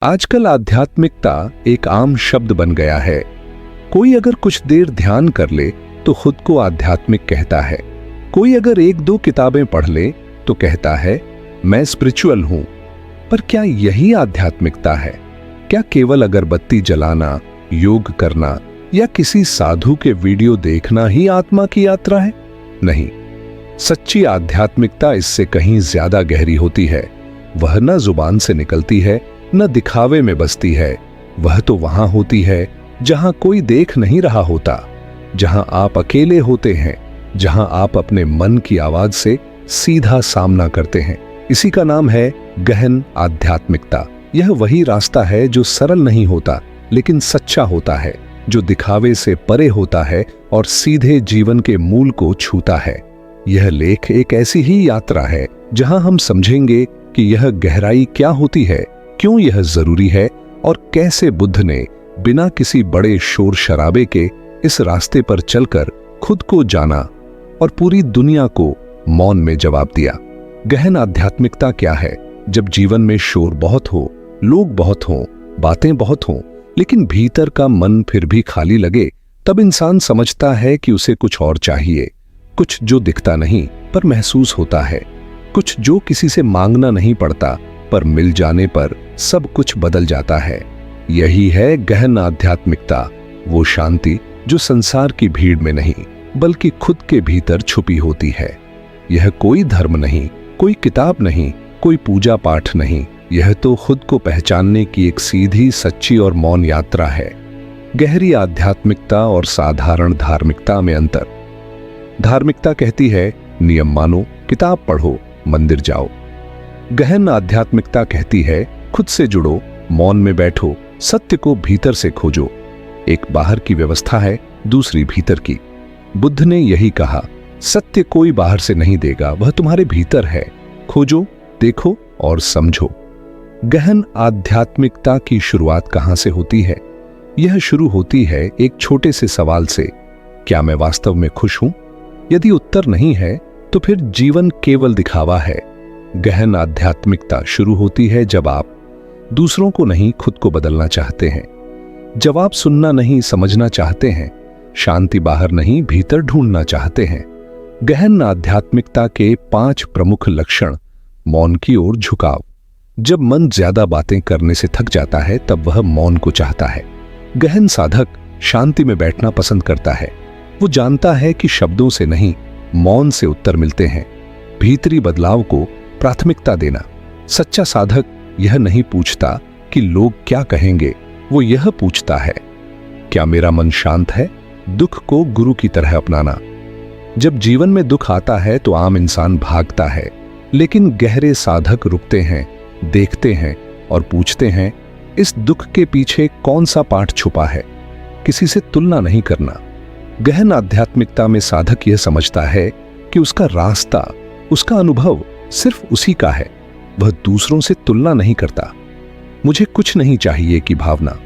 आजकल आध्यात्मिकता एक आम शब्द बन गया है। कोई अगर कुछ देर ध्यान कर ले तो खुद को आध्यात्मिक कहता है। कोई अगर एक दो किताबें पढ़ ले तो कहता है मैं स्पिरिचुअल हूं। पर क्या यही आध्यात्मिकता है? क्या केवल अगरबत्ती जलाना, योग करना या किसी साधु के वीडियो देखना ही आत्मा की यात्रा है? नहीं, सच्ची आध्यात्मिकता इससे कहीं ज्यादा गहरी होती है। वह न जुबान से निकलती है, न दिखावे में बसती है। वह तो वहां होती है जहां कोई देख नहीं रहा होता, जहां आप अकेले होते हैं, जहां आप अपने मन की आवाज से सीधा सामना करते हैं। इसी का नाम है गहन आध्यात्मिकता। यह वही रास्ता है जो सरल नहीं होता लेकिन सच्चा होता है, जो दिखावे से परे होता है और सीधे जीवन के मूल को छूता है। यह लेख एक ऐसी ही यात्रा है जहां हम समझेंगे कि यह गहराई क्या होती है, क्यों यह जरूरी है और कैसे बुद्ध ने बिना किसी बड़े शोर शराबे के इस रास्ते पर चलकर खुद को जाना और पूरी दुनिया को मौन में जवाब दिया। गहन आध्यात्मिकता क्या है? जब जीवन में शोर बहुत हो, लोग बहुत हों, बातें बहुत हों, लेकिन भीतर का मन फिर भी खाली लगे, तब इंसान समझता है कि उसे कुछ और चाहिए। कुछ जो दिखता नहीं पर महसूस होता है, कुछ जो किसी से मांगना नहीं पड़ता पर मिल जाने पर सब कुछ बदल जाता है। यही है गहन आध्यात्मिकता, वो शांति जो संसार की भीड़ में नहीं बल्कि खुद के भीतर छुपी होती है। यह कोई धर्म नहीं, कोई किताब नहीं, कोई पूजा पाठ नहीं, यह तो खुद को पहचानने की एक सीधी, सच्ची और मौन यात्रा है। गहरी आध्यात्मिकता और साधारण धार्मिकता में अंतर। धार्मिकता कहती है नियम मानो, किताब पढ़ो, मंदिर जाओ। गहन आध्यात्मिकता कहती है खुद से जुड़ो, मौन में बैठो, सत्य को भीतर से खोजो। एक बाहर की व्यवस्था है, दूसरी भीतर की। बुद्ध ने यही कहा, सत्य कोई बाहर से नहीं देगा, वह तुम्हारे भीतर है। खोजो, देखो और समझो। गहन आध्यात्मिकता की शुरुआत कहां से होती है? यह शुरू होती है एक छोटे से सवाल से, क्या मैं वास्तव में खुश हूं? यदि उत्तर नहीं है तो फिर जीवन केवल दिखावा है। गहन आध्यात्मिकता शुरू होती है जब आप दूसरों को नहीं, खुद को बदलना चाहते हैं। जब आप सुनना नहीं, समझना चाहते हैं। शांति बाहर नहीं, भीतर ढूंढना चाहते हैं। गहन आध्यात्मिकता के 5 प्रमुख लक्षण। मौन की ओर झुकाव। जब मन ज्यादा बातें करने से थक जाता है तब वह मौन को चाहता है। गहन साधक शांति में बैठना पसंद करता है। वो जानता है कि शब्दों से नहीं, मौन से उत्तर मिलते हैं। भीतरी बदलाव को प्राथमिकता देना। सच्चा साधक यह नहीं पूछता कि लोग क्या कहेंगे, वो यह पूछता है, क्या मेरा मन शांत है? दुख को गुरु की तरह अपनाना। जब जीवन में दुख आता है तो आम इंसान भागता है, लेकिन गहरे साधक रुकते हैं, देखते हैं और पूछते हैं, इस दुख के पीछे कौन सा पाठ छुपा है? किसी से तुलना नहीं करना। गहन आध्यात्मिकता में साधक यह समझता है कि उसका रास्ता, उसका अनुभव सिर्फ उसी का है। वह दूसरों से तुलना नहीं करता। मुझे कुछ नहीं चाहिए की भावना।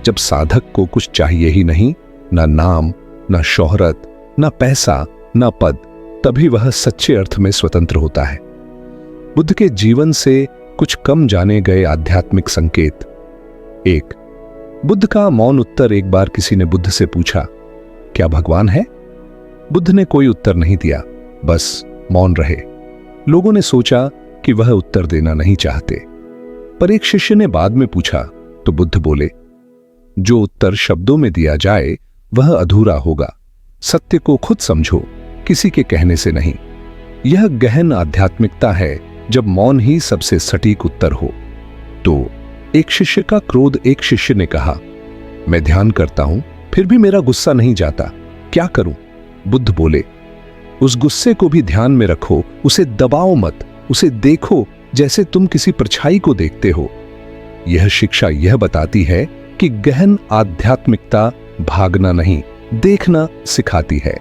जब साधक को कुछ चाहिए ही नहीं, ना नाम, ना शोहरत, ना पैसा, ना पद, तभी वह सच्चे अर्थ में स्वतंत्र होता है। बुद्ध के जीवन से कुछ कम जाने गए आध्यात्मिक संकेत। 1. बुद्ध का मौन उत्तर। एक बार किसी ने बुद्ध से पूछा, क्या भगवान है? बुद्ध ने कोई उत्तर नहीं दिया, बस मौन रहे। लोगों ने सोचा कि वह उत्तर देना नहीं चाहते, पर एक शिष्य ने बाद में पूछा तो बुद्ध बोले, जो उत्तर शब्दों में दिया जाए वह अधूरा होगा। सत्य को खुद समझो, किसी के कहने से नहीं। यह गहन आध्यात्मिकता है जब मौन ही सबसे सटीक उत्तर हो। तो एक शिष्य का क्रोध। एक शिष्य ने कहा, मैं ध्यान करता हूं फिर भी मेरा गुस्सा नहीं जाता, क्या करूं? बुद्ध बोले, उस गुस्से को भी ध्यान में रखो, उसे दबाओ मत, उसे देखो जैसे तुम किसी परछाई को देखते हो। यह शिक्षा यह बताती है कि गहन आध्यात्मिकता भागना नहीं, देखना सिखाती है।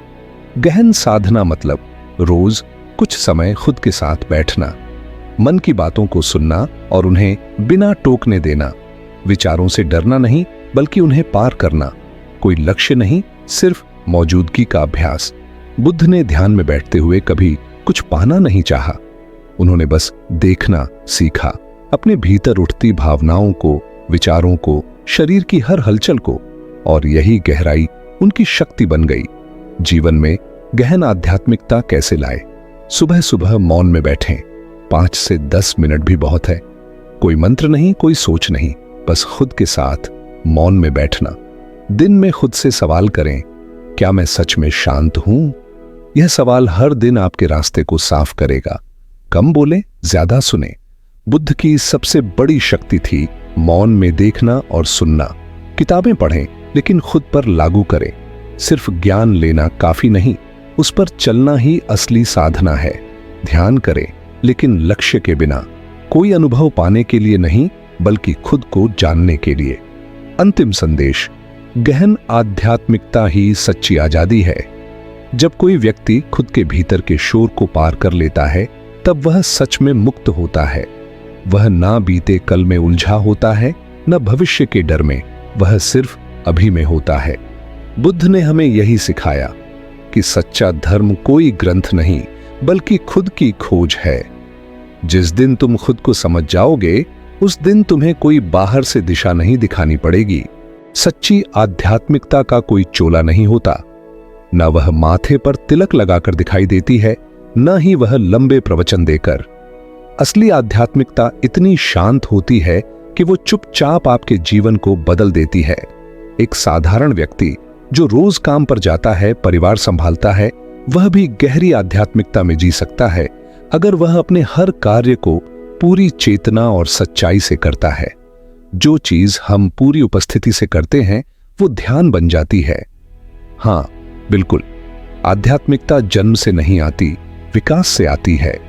गहन साधना मतलब रोज कुछ समय खुद के साथ बैठना, मन की बातों को सुनना और उन्हें बिना टोकने देना। विचारों से डरना नहीं बल्कि उन्हें पार करना। कोई लक्ष्य नहीं, सिर्फ मौजूदगी का अभ्यास। बुद्ध ने ध्यान में बैठते हुए कभी कुछ पाना नहीं चाहा। उन्होंने बस देखना सीखा, अपने भीतर उठती भावनाओं को विचारों को, शरीर की हर हलचल को, और यही गहराई उनकी शक्ति बन गई। जीवन में गहन आध्यात्मिकता कैसे लाए? सुबह सुबह मौन में बैठें। 5 से 10 मिनट भी बहुत है। कोई मंत्र नहीं, कोई सोच नहीं, बस खुद के साथ मौन में बैठना। दिन में खुद से सवाल करें, क्या मैं सच में शांत हूं? यह सवाल हर दिन आपके रास्ते को साफ करेगा। कम बोले, ज्यादा सुने। बुद्ध की सबसे बड़ी शक्ति थी मौन में देखना और सुनना। किताबें पढ़ें, लेकिन खुद पर लागू करें। सिर्फ ज्ञान लेना काफी नहीं, उस पर चलना ही असली साधना है। ध्यान करें, लेकिन लक्ष्य के बिना। कोई अनुभव पाने के लिए नहीं, बल्कि खुद को जानने के लिए। अंतिम संदेश, गहन आध्यात्मिकता ही सच्ची आजादी है। जब कोई व्यक्ति खुद के भीतर के शोर को पार कर लेता है, तब वह सच में मुक्त होता है। वह ना बीते कल में उलझा होता है, न भविष्य के डर में। वह सिर्फ अभी में होता है। बुद्ध ने हमें यही सिखाया कि सच्चा धर्म कोई ग्रंथ नहीं, बल्कि खुद की खोज है। जिस दिन तुम खुद को समझ जाओगे, उस दिन तुम्हें कोई बाहर से दिशा नहीं दिखानी पड़ेगी। सच्ची आध्यात्मिकता का कोई चोला नहीं होता। न वह माथे पर तिलक लगाकर दिखाई देती है, न ही वह लंबे प्रवचन देकर। असली आध्यात्मिकता इतनी शांत होती है कि वो चुपचाप आपके जीवन को बदल देती है। एक साधारण व्यक्ति जो रोज काम पर जाता है, परिवार संभालता है, वह भी गहरी आध्यात्मिकता में जी सकता है, अगर वह अपने हर कार्य को पूरी चेतना और सच्चाई से करता है। जो चीज हम पूरी उपस्थिति से करते हैं, वो ध्यान बन जाती है। हां, बिल्कुल, आध्यात्मिकता जन्म से नहीं आती, विकास से आती है।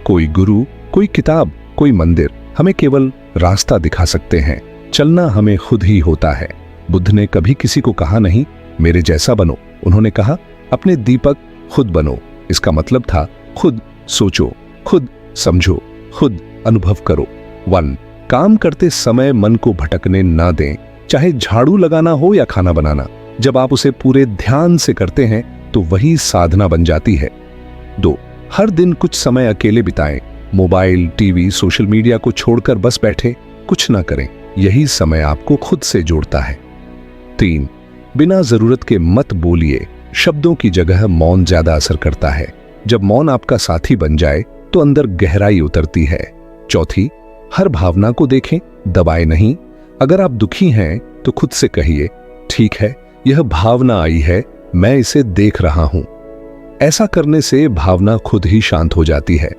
कोई गुरु, कोई किताब, कोई मंदिर हमें केवल रास्ता दिखा सकते हैं। चलना हमें खुद ही होता है। बुद्ध ने कभी किसी को कहा नहीं, मेरे जैसा बनो। उन्होंने कहा, अपने दीपक खुद बनो। इसका मतलब था, खुद सोचो, खुद समझो, खुद अनुभव करो। 1. काम करते समय मन को भटकने ना दें, चाहे झाड़ू लगाना हो या खाना बनाना। जब आप उसे पूरे ध्यान से करते हैं, तो वही साधना बन जाती है। 2. हर दिन कुछ समय अकेले बिताएं। मोबाइल, टीवी, सोशल मीडिया को छोड़कर बस बैठे, कुछ ना करें। यही समय आपको खुद से जोड़ता है। 3. बिना जरूरत के मत बोलिए। शब्दों की जगह मौन ज्यादा असर करता है। जब मौन आपका साथी बन जाए, तो अंदर गहराई उतरती है। 4. हर भावना को देखें, दबाए नहीं। अगर आप दुखी हैं, तो खुद से कहिए, ठीक है, यह भावना आई है, मैं इसे देख रहा हूं। ऐसा करने से भावना खुद ही शांत हो जाती है।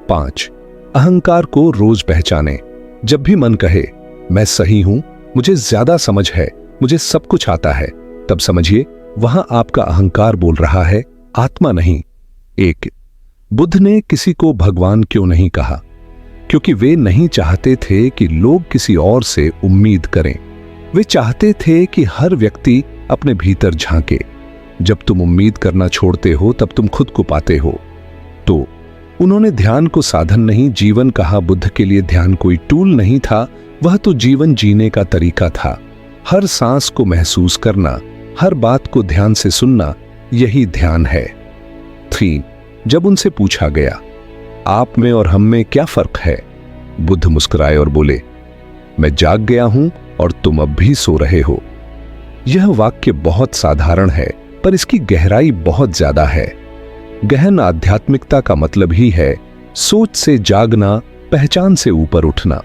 5. अहंकार को रोज पहचानें। जब भी मन कहे, मैं सही हूं, मुझे ज्यादा समझ है, मुझे सब कुछ आता है, तब समझिए वहां आपका अहंकार बोल रहा है, आत्मा नहीं। 1. बुद्ध ने किसी को भगवान क्यों नहीं कहा? क्योंकि वे नहीं चाहते थे कि लोग किसी और से उम्मीद करें। वे चाहते थे कि हर व्यक्ति अपने भीतर झांके। जब तुम उम्मीद करना छोड़ते हो, तब तुम खुद को पाते हो। तो उन्होंने ध्यान को साधन नहीं, जीवन कहा। बुद्ध के लिए ध्यान कोई टूल नहीं था, वह तो जीवन जीने का तरीका था। हर सांस को महसूस करना, हर बात को ध्यान से सुनना, यही ध्यान है। 3. जब उनसे पूछा गया, आप में और हम में क्या फर्क है? बुद्ध मुस्कुराए और बोले, मैं जाग गया हूं और तुम अब भी सो रहे हो। यह वाक्य बहुत साधारण है, पर इसकी गहराई बहुत ज्यादा है। गहन आध्यात्मिकता का मतलब ही है सोच से जागना, पहचान से ऊपर उठना।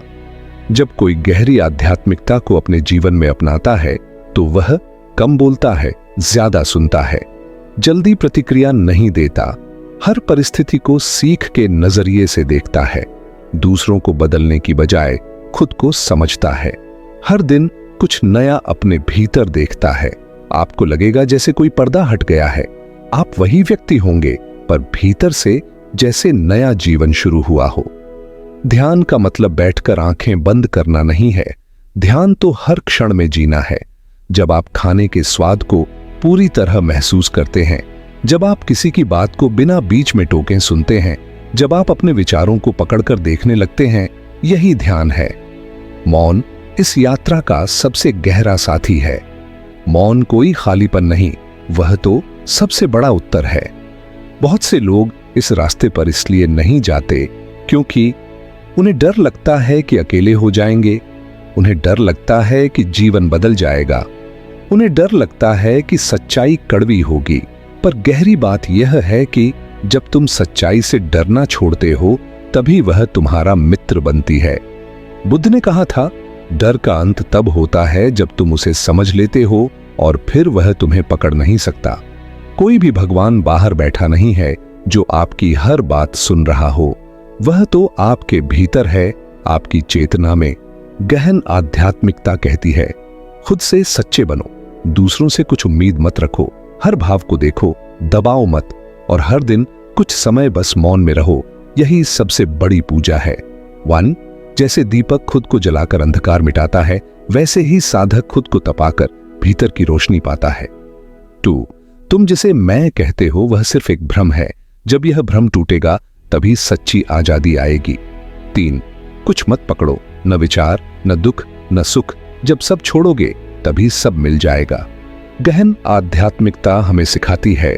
जब कोई गहरी आध्यात्मिकता को अपने जीवन में अपनाता है, तो वह कम बोलता है, ज्यादा सुनता है, जल्दी प्रतिक्रिया नहीं देता, हर परिस्थिति को सीख के नजरिए से देखता है, दूसरों को बदलने की बजाय खुद को समझता है, हर दिन कुछ नया अपने भीतर देखता है। आपको लगेगा जैसे कोई पर्दा हट गया है, आप वही व्यक्ति होंगे, पर भीतर से जैसे नया जीवन शुरू हुआ हो। ध्यान का मतलब बैठकर आंखें बंद करना नहीं है। ध्यान तो हर क्षण में जीना है। जब आप खाने के स्वाद को पूरी तरह महसूस करते हैं, जब आप किसी की बात को बिना बीच में टोके सुनते हैं, जब आप अपने विचारों को पकड़कर देखने लगते हैं, यही ध्यान है। मौन इस यात्रा का सबसे गहरा साथी है। मौन कोई खालीपन नहीं, वह तो सबसे बड़ा उत्तर है। बहुत से लोग इस रास्ते पर इसलिए नहीं जाते क्योंकि उन्हें डर लगता है कि अकेले हो जाएंगे, उन्हें डर लगता है कि जीवन बदल जाएगा। उन्हें डर लगता है कि सच्चाई कड़वी होगी। पर गहरी बात यह है कि जब तुम सच्चाई से डरना छोड़ते हो तभी वह तुम्हारा मित्र बनती है। बुद्ध ने कहा था, डर का अंत तब होता है जब तुम उसे समझ लेते हो और फिर वह तुम्हें पकड़ नहीं सकता। कोई भी भगवान बाहर बैठा नहीं है जो आपकी हर बात सुन रहा हो। वह तो आपके भीतर है, आपकी चेतना में। गहन आध्यात्मिकता कहती है, खुद से सच्चे बनो, दूसरों से कुछ उम्मीद मत रखो, हर भाव को देखो, दबाओ मत, और हर दिन कुछ समय बस मौन में रहो। यही सबसे बड़ी पूजा है। 1. जैसे दीपक खुद को जलाकर अंधकार मिटाता है, वैसे ही साधक खुद को तपाकर भीतर की रोशनी पाता है। 2. तुम जिसे मैं कहते हो वह सिर्फ एक भ्रम है। जब यह भ्रम टूटेगा तभी सच्ची आजादी आएगी। 3. कुछ मत पकड़ो, न विचार, न दुख, न सुख। जब सब छोड़ोगे तभी सब मिल जाएगा। गहन आध्यात्मिकता हमें सिखाती है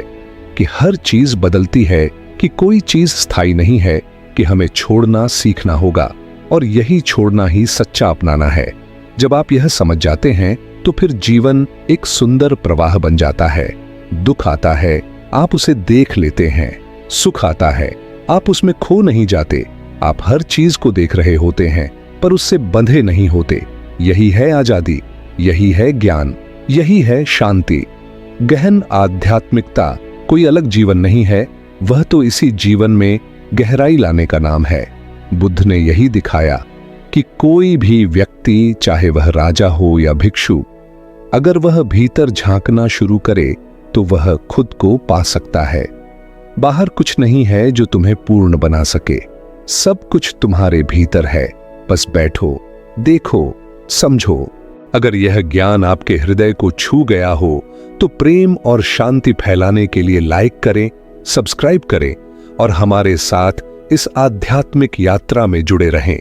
कि हर चीज बदलती है, कि कोई चीज स्थायी नहीं है, कि हमें छोड़ना सीखना होगा और यही छोड़ना ही सच्चा अपनाना है। जब आप यह समझ जाते हैं तो फिर जीवन एक सुंदर प्रवाह बन जाता है। दुख आता है, आप उसे देख लेते हैं। सुख आता है, आप उसमें खो नहीं जाते। आप हर चीज को देख रहे होते हैं पर उससे बंधे नहीं होते। यही है आजादी, यही है ज्ञान, यही है शांति। गहन आध्यात्मिकता कोई अलग जीवन नहीं है, वह तो इसी जीवन में गहराई लाने का नाम है। बुद्ध ने यही दिखाया कि कोई भी व्यक्ति, चाहे वह राजा हो या भिक्षु, अगर वह भीतर झांकना शुरू करे तो वह खुद को पा सकता है। बाहर कुछ नहीं है जो तुम्हें पूर्ण बना सके। सब कुछ तुम्हारे भीतर है। बस बैठो, देखो, समझो। अगर यह ज्ञान आपके हृदय को छू गया हो तो प्रेम और शांति फैलाने के लिए लाइक करें, सब्सक्राइब करें और हमारे साथ इस आध्यात्मिक यात्रा में जुड़े रहें।